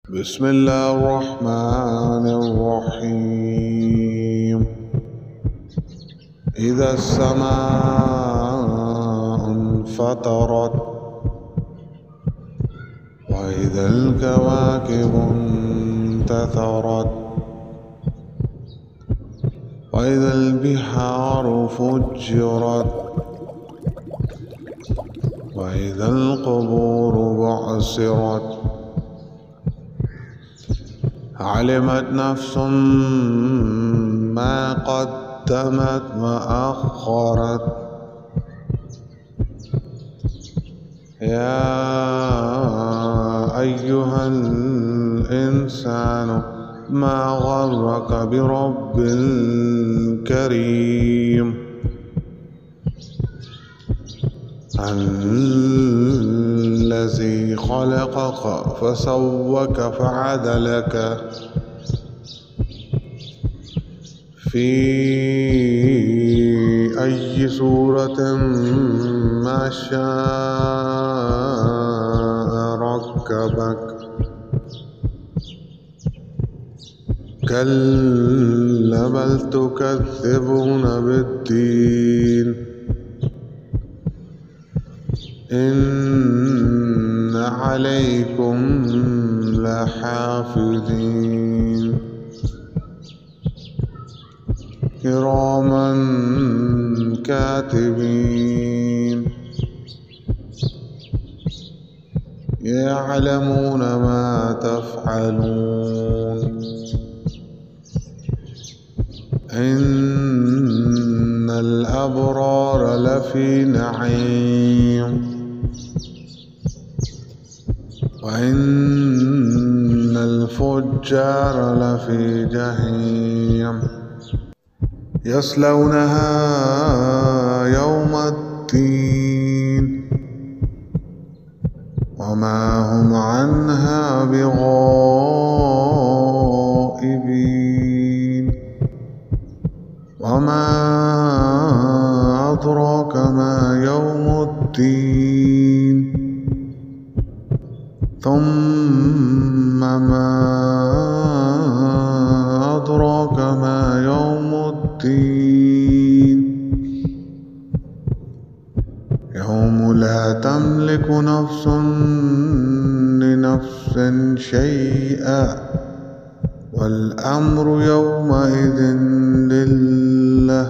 بسم الله الرحمن الرحيم. إذا السماء انفطرت وإذا الكواكب انتثرت وإذا البحار فجرت وإذا القبور بعثرت علمت نفس ما قدمت وأخرت. يا أيها الإنسان ما غرك برب الكريم الذي خلقك فسوك فعدلك في أي صورة ما شاء ركبك. كلا بل تكذبون بالدين إن عليكم لحافظين كراما كاتبين يعلمون ما تفعلون. إن الأبرار لفي نعيم وإن الفجار لفي جحيم يصلونها يوم الدين وما هم عنها بغائبين. وما أدراك ما يوم الدين ثم ما أدراك ما يوم الدين يوم لا تملك نفس لنفس شيئا والأمر يومئذ لله